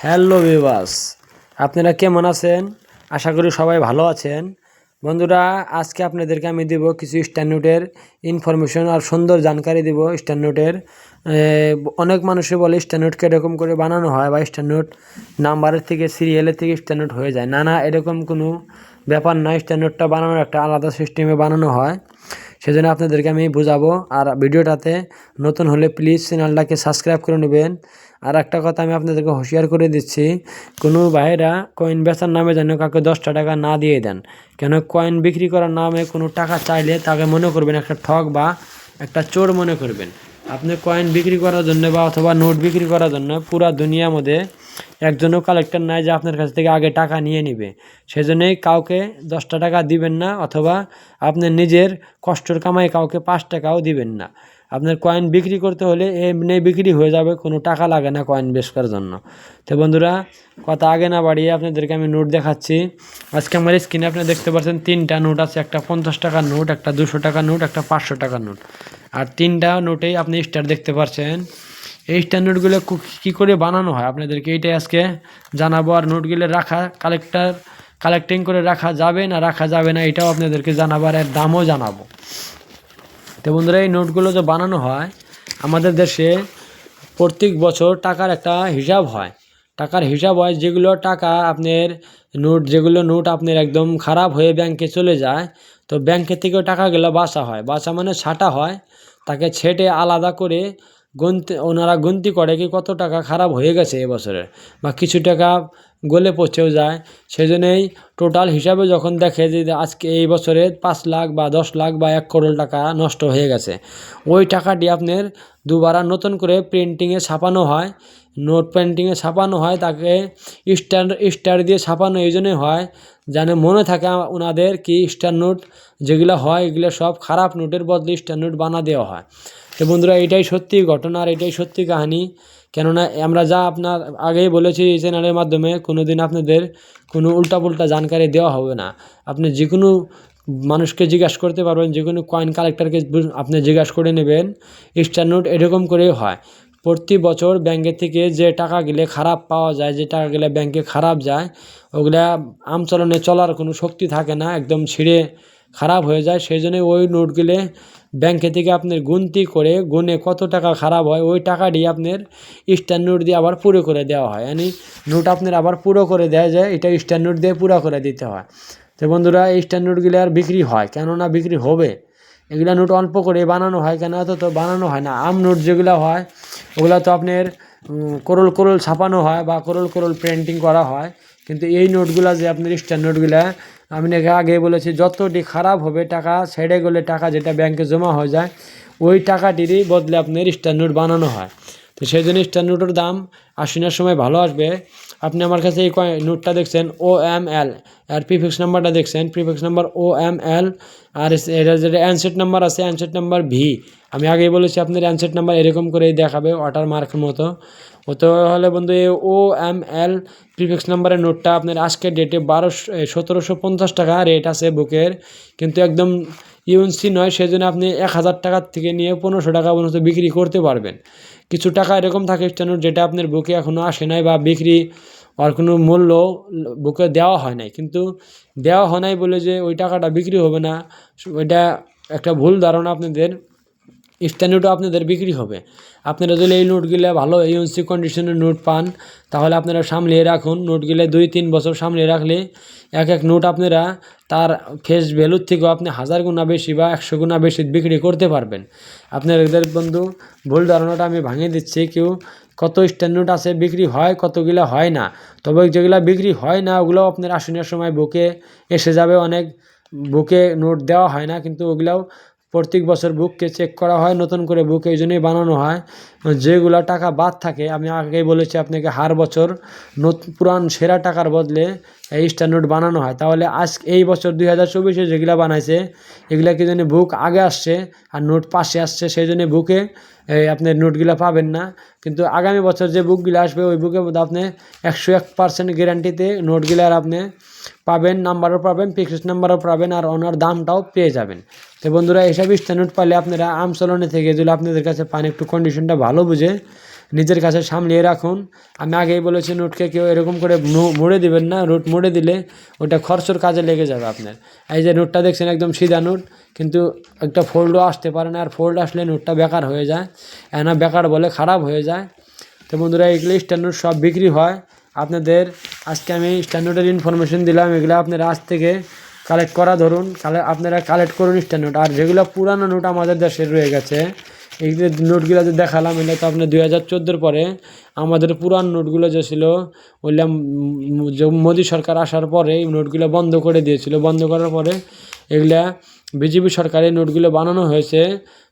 Hello viewers, আপনারা কেমন আছেন? আশা করি সবাই ভালো আছেন। বন্ধুরা, আজকে আপনাদেরকে আমি দেব কিছু স্ট্যান্ড নোটের ইনফরমেশন আর সুন্দর জানকারি দেব। স্ট্যান্ড নোটের অনেক মানুষে বলে স্ট্যান্ড নোট কীরকম করে বানানো হয়, বা স্ট্যান্ড নোট নাম্বারের থেকে সিরিয়ালের থেকে স্ট্যান্ড নোট হয়ে যায়। না, এরকম কোনো ব্যাপার নয়। স্ট্যান্ড নোটটা বানানোর একটা আলাদা সিস্টেমে বানানো হয়, সেজন্য আপনাদেরকে আমি বোঝাবো। আর ভিডিওটাতে নতুন হলে প্লিজ চ্যানেলটাকে সাবস্ক্রাইব করে নেবেন। আর একটা কথা আমি আপনাদেরকে হুঁশিয়ার করে দিচ্ছি, কোনো ভাইয়েরা কয়েন বেচার নামে যেন কাউকে 10টা টাকা না দিয়ে দেন। কেন কয়েন বিক্রি করার নামে কোনো টাকা চাইলে তাকে মনে করবেন একটা ঠক বা একটা চোর মনে করবেন। আপনি কয়েন বিক্রি করার জন্য বা অথবা নোট বিক্রি করার জন্য পুরা দুনিয়ার মধ্যে একজনও কালেক্টর নাই যে আপনার কাছ থেকে আগে টাকা নিয়ে নিবে। সেজন্যই কাউকে 10টা টাকা দিবেন না, অথবা আপনি নিজের কষ্টের কামাই কাউকে 5 টাকাও দিবেন না। আপনার কয়েন বিক্রি করতে হলে এমনি বিক্রি হয়ে যাবে, কোনো টাকা লাগে না কয়েন বেচার জন্য। তো বন্ধুরা, কথা আগে না বাড়িয়ে আপনাদেরকে আমি নোট দেখাচ্ছি। আজকে আমার স্ক্রিনে আপনি দেখতে পাচ্ছেন 3টা নোট আছে। একটা 50 টাকার নোট, একটা 200 টাকার নোট, একটা 500 টাকার নোট। আর 3টা নোটেই আপনি স্টার দেখতে পাচ্ছেন। এই স্টার নোটগুলো কী করে বানানো হয় আপনাদেরকে এইটাই আজকে জানাবো। আর নোটগুলো কালেক্টিং করে রাখা যাবে না রাখা যাবে না এটাও আপনাদেরকে জানাবো, আর এর দামও জানাবো। তো বন্ধুরা, এই নোটগুলো যে বানানো হয় আমাদের দেশে প্রত্যেক বছর টাকার একটা হিসাব হয়। টাকার হিসাব হয়, যেগুলো টাকা আপনার যেগুলো নোট আপনার একদম খারাপ হয়ে ব্যাংকে চলে যায়, তো ব্যাংকের থেকেও টাকাগুলো বাছা হয়। বাছা মানে ছাঁটা হয়, তাকে ছেটে আলাদা করে ওনারা গুনতি করে কি কত টাকা খারাপ হয়ে গেছে এবছরের, বা কিছু টাকা গলে পচেও যায়। সেই জন্যই টোটাল হিসাবে যখন দেখে যে আজকে এই বছরে 5 লাখ বা 10 লাখ বা 1 করোড় টাকা নষ্ট হয়ে গেছে, ওই টাকাটি আপনার দুবার নতুন করে প্রিন্টিংয়ে ছাপানো হয়। নোট প্রিন্টিংয়ে ছাপানো হয়, তাকে স্টার দিয়ে ছাপানো এই জন্যই হয় যেন মনে থাকে ওনাদের কি স্টার নোট যেগুলো হয় এগুলো সব খারাপ নোটের বদলে স্টার নোট বানা দেওয়া হয়। তো বন্ধুরা, এটাই সত্যি ঘটনা আর এটাই সত্যি কাহিনী। কেননা আমরা যা আপনার আগেই বলেছি এই চ্যানেলের মাধ্যমে, কোনো দিন আপনাদের কোনো উল্টাপুল্টা জানকারি দেওয়া হবে না। আপনি যে কোনো মানুষকে জিজ্ঞাসা করতে পারবেন, যে কোনো কয়েন কালেক্টরকে আপনি জিজ্ঞাসা করে নেবেন। স্টার নোট এরকম করেই হয়। প্রতি বছর ব্যাংকের থেকে যে টাকাগুলো খারাপ পাওয়া যায়, যে টাকাগুলো ব্যাংকে খারাপ যায়, ওগুলা আমচলনে চলার কোনো শক্তি থাকে না, একদম ছিঁড়ে খারাপ হয়ে যায়। সেই জন্য ওই নোটগুলো ব্যাংকে থেকে আপনার গুনে কত টাকা খারাপ হয়, ওই টাকাটি আপনার স্টার নোট দিয়ে আবার পুরো করে দেওয়া হয়। মানে নোট আপনার আবার পুরো করে দেওয়া যায়, এটা স্টার নোট দিয়ে পুরো করে দিতে হয়। তো বন্ধুরা, এই স্টার নোটগুলো আর বিক্রি হয় কেন না, বিক্রি হবে। এগুলা নোট অল্প করে বানানো হয়, কেন এত তো বানানো হয় না। নোট যেগুলো হয় ওগুলো তো আপনার করোল ছাপানো হয় বা করোল প্রিন্টিং করা হয়। কিন্তু এই নোটগুলা যে আপনার স্টার নোটগুলা, আমি আগে বলেছি, যতটি খারাপ হবে টাকা ছেড়ে গেলে টাকা যেটা ব্যাংকে জমা হয়ে যায়, ওই টাকাটিরই বদলে আপনার স্টার নোট বানানো হয়। তো সেই জন্য স্টার নোটের দাম আসার সময় ভালো আসবে। আপনি আমার কাছে এই নোটটা দেখছেন OML, আর প্রিফিক্স নাম্বারটা দেখছেন, প্রিফিক্স নাম্বার OML, আর এটা যেটা অ্যানসেট নাম্বার আছে অ্যানসেট নাম্বার V। আমি আগেই বলেছি আপনার অ্যানসেট নাম্বার এরকম করেই দেখাবে ওয়াটার মার্কের মতো। তো হলে বন্ধু, এই OML প্রিফিক্স নাম্বারের নোটটা আপনার আজকের ডেটে 1750 টাকা রেট আছে বুকের, কিন্তু একদম ইউএনসি নয়। সেজন্য আপনি 1000 টাকার থেকে নিয়ে 1500 টাকা পর্যন্ত বিক্রি করতে পারবেন। কিছু টাকা এরকম থাকে স্টার নোট যেটা আপনার বুকে এখনও আসে নাই, বা বিক্রি আর কোনো মূল্য বুকে দেওয়া হয় নাই, কিন্তু দেওয়া হয় নাই বলে যে ওই টাকাটা বিক্রি হবে না, ওইটা একটা ভুল ধারণা আপনাদের। স্টার নোটও আপনাদের বিক্রি হবে। আপনারা যদি এই নোটগুলো ভালো ইউএনসি কন্ডিশনের নোট পান, তাহলে আপনারা সামলিয়ে রাখুন। নোটগুলো 2-3 বছর সামলিয়ে রাখলে এক নোট আপনারা তার ফেস ভ্যালুর থেকেও আপনি 1000 গুণা বেশি বা 100 গুণা বেশি বিক্রি করতে পারবেন। আপনাদের বন্ধু ভুল ধারণাটা আমি ভাঙিয়ে দিচ্ছি। কত স্টার নোট আছে বিক্রি হয়, কতগুলো হয় না। তবে যেগুলো বিক্রি হয় না ওগুলো আপনার আসনের সময় বুকে এসে যাবে। অনেক বুকে নোট দেওয়া হয় না, কিন্তু ওগুলাও প্রত্যেক বছর বুককে চেক করা হয়, নতুন করে বুক এই জন্যই বানানো হয়। যেগুলো টাকা বাদ থাকে, আমি আগেই বলেছি আপনাকে, হার বছর পুরান সেরা টাকার বদলে এই স্টার নোট বানানো হয়। তাহলে এই বছর 2024-এ যেগুলো বানাইছে এগুলা কি জন্য বুক আগে আসছে আর নোট পাশে আসছে, সেই জন্য বুকে আপনার নোটগুলো পাবেন না। কিন্তু আগামী বছর যে বুকগুলো আসবে ওই বুকের মধ্যে আপনি 101% গ্যারান্টিতে নোটগুলো আর আপনি পাবেন, নাম্বারও পাবেন, ফিক্সড নাম্বারও পাবেন, আর ওনার দামটাও পেয়ে যাবেন। তো বন্ধুরা, এইসব স্টার নোট পাইলে আপনারা আমচলনে থেকে যদি আপনাদের কাছে পান, একটু কন্ডিশনটা ভালো বুঝে নিজের কাছে সামলিয়ে রাখুন। আমি আগেই বলেছি নোটকে কেউ এরকম করে মুড়ে দিবেন না। নোট মুড়ে দিলে ওটা খরচর কাজে লেগে যাবে আপনার। এই যে নোটটা দেখছেন একদম সিধা নোট, কিন্তু একটা ফোল্ডও আসতে পারে না, আর ফোল্ড আসলে নোটটা বেকার হয়ে যায়। না বেকার বলে খারাপ হয়ে যায়। তো বন্ধুরা এগুলো স্ট্যান্ড নোট সব বিক্রি হয়। আপনাদের আজকে আমি স্ট্যান্ড নোটের ইনফরমেশন দিলাম, এগুলো আপনারা আজ থেকে কালেক্ট করা ধরুন, আপনারা কালেক্ট করুন স্ট্যান্ড নোট। আর যেগুলো পুরানো নোট আমাদের দেশের রয়ে গেছে, এই যে নোটগুলো যে দেখালাম, এটা তো আপনার 2014 পরে আমাদের পুরান নোটগুলো যে ছিল, বললাম যে মোদী সরকার আসার পরে এই নোটগুলো বন্ধ করে দিয়েছিল। বন্ধ করার পরে এগুলা বিজেপি সরকারের নোটগুলো বানানো হয়েছে,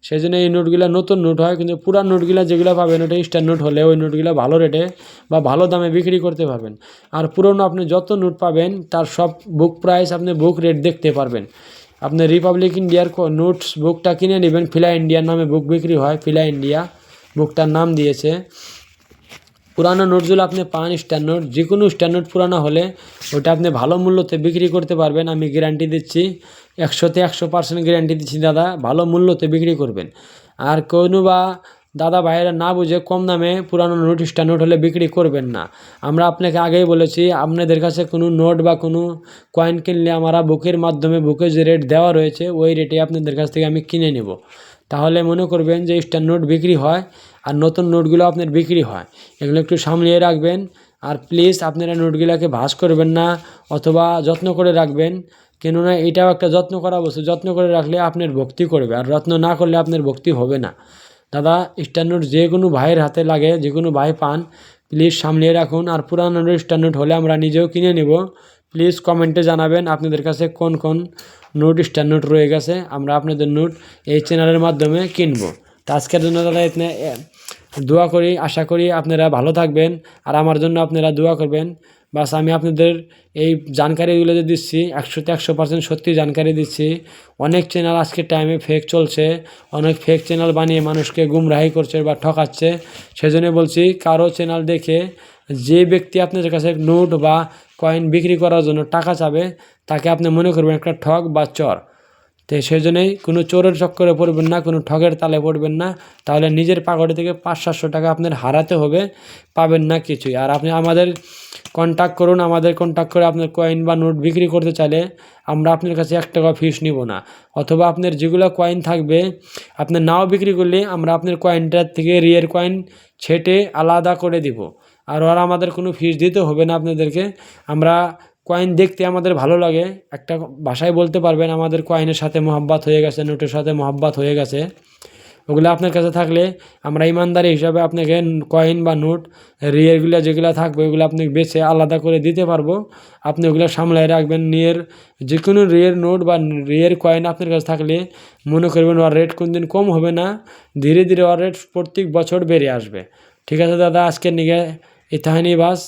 সেই জন্য এই নোটগুলো নতুন নোট হয়। কিন্তু পুরান নোটগুলো যেগুলো পাবেন ওটা স্ট্যান্ড নোট হলে ওই নোটগুলো ভালো রেটে বা ভালো দামে বিক্রি করতে পারবেন। আর পুরনো আপনি যত নোট পাবেন তার সব বুক প্রাইস, আপনি বুক রেট দেখতে পারবেন। আপনি রিপাবলিক ইন্ডিয়ার নোটস বুকটা কিনে নেবেন। ফিলা ইন্ডিয়ার নামে বুক বিক্রি হয়, ফিলা ইন্ডিয়া বুকটার নাম দিয়েছে। পুরানো নোটগুলো আপনি পান স্ট্যান্ড নোট, যে কোনো স্ট্যান্ড নোট পুরানো হলে ওটা আপনি ভালো মূল্যতে বিক্রি করতে পারবেন। আমি গ্যারান্টি দিচ্ছি, 100% গ্যারান্টি দিচ্ছি দাদা, ভালো মূল্যতে বিক্রি করবেন। আর কোনো বা দাদা ভাইয়েরা না বুঝে কম দামে পুরানো নোট স্ট্যান্ড নোট হলে বিক্রি করবেন না। আমরা আপনাকে আগেই বলেছি, আপনাদের কাছে কোনো নোট বা কোনো কয়েন কিনলে আমরা বুকের মাধ্যমে, বুকে যে রেট দেওয়া রয়েছে ওই রেটে আপনাদের কাছ থেকে আমি কিনে নেব। তাহলে মনে করবেন যে স্ট্যান্ড নোট বিক্রি হয় আর নতুন নোটগুলো আপনার বিক্রি হয়। এগুলো একটু সামলিয়ে রাখবেন। আর প্লিজ আপনারা নোটগুলোকে ভাঁজ করবেন না, অথবা যত্ন করে রাখবেন। কেননা এটাও একটা যত্ন করা বস্তু, যত্ন করে রাখলে আপনার ভক্তি করবে, আর যত্ন না করলে আপনার ভক্তি হবে না। দাদা স্ট্যান্ড নোট যে কোনো ভাইয়ের হাতে লাগে, যে কোনো ভাই পান, প্লিজ সামলিয়ে রাখুন। আর পুরানো স্ট্যান্ড নোট হলে আমরা নিজেও কিনে নেব। প্লিজ কমেন্টে জানাবেন আপনাদের কাছে কোন কোন নোট স্ট্যান্ড নোট রয়ে গেছে, আমরা আপনাদের নোট এই চ্যানেলের মাধ্যমে কিনবো। তো আজকের জন্য দাদা এখানে দোয়া করি, আশা করি আপনারা ভালো থাকবেন আর আমার জন্য আপনারা দোয়া করবেন। বাস আমি আপনাদের এই জানকারিগুলো যে দিচ্ছি 100% সত্যি জানকারি দিচ্ছি। অনেক চ্যানেল আজকের টাইমে ফেক চলছে, অনেক ফেক চ্যানেল বানিয়ে মানুষকে গুমরাহি করছে বা ঠকাচ্ছে। সেজন্য বলছি, কারো চ্যানেল দেখে যে ব্যক্তি আপনাদের কাছে নোট বা কয়েন বিক্রি করার জন্য টাকা চাবে, তাকে আপনি মনে করবেন একটা ঠক বা চর। তো সেই জন্যই কোনো চোরের চক্করে পড়বেন না, কোনো ঠগের তালে পড়বেন না, তাহলে নিজের পাগড়ি থেকে 500-700 টাকা আপনার হারাতে হবে, পাবেন না কিছুই। আর আপনি আমাদের কন্ট্যাক্ট করুন, আমাদের কন্ট্যাক্ট করে আপনার কয়েন বা নোট বিক্রি করতে চাইলে আমরা আপনার কাছে 1 টাকা ফিস নিব না। অথবা আপনার যেগুলো কয়েন থাকবে আপনার নাও বিক্রি করলে আমরা আপনার কয়েনটার থেকে রিয়ের কয়েন ছেটে আলাদা করে দিব। আর আমাদের কোনো ফিস দিতে হবে না আপনাদেরকে। আমরা কয়েন দেখতে আমাদের ভালো লাগে, একটা ভাষায় বলতে পারবেন আমাদের কয়েনের সাথে মহব্বত হয়ে গেছে, নোটের সাথে মহব্বত হয়ে গেছে। ওগুলো আপনার কাছে থাকলে আমরা ইমানদারি হিসাবে আপনাকে কয়েন বা নোট রিয়েরগুলো যেগুলো থাকবে ওগুলো আপনাকে বেছে আলাদা করে দিতে পারবো। আপনি ওগুলো সামলায় রাখবেন। যে কোনো রিয়ের নোট বা রিয়ের কয়েন আপনার কাছে থাকলে মনে করবেন ওর রেট কোন দিন কম হবে না, ধীরে ধীরে ওর রেট প্রত্যেক বছর বেড়ে আসবে। ঠিক আছে দাদা, আজকের নিয়ে এতাহানি বাস।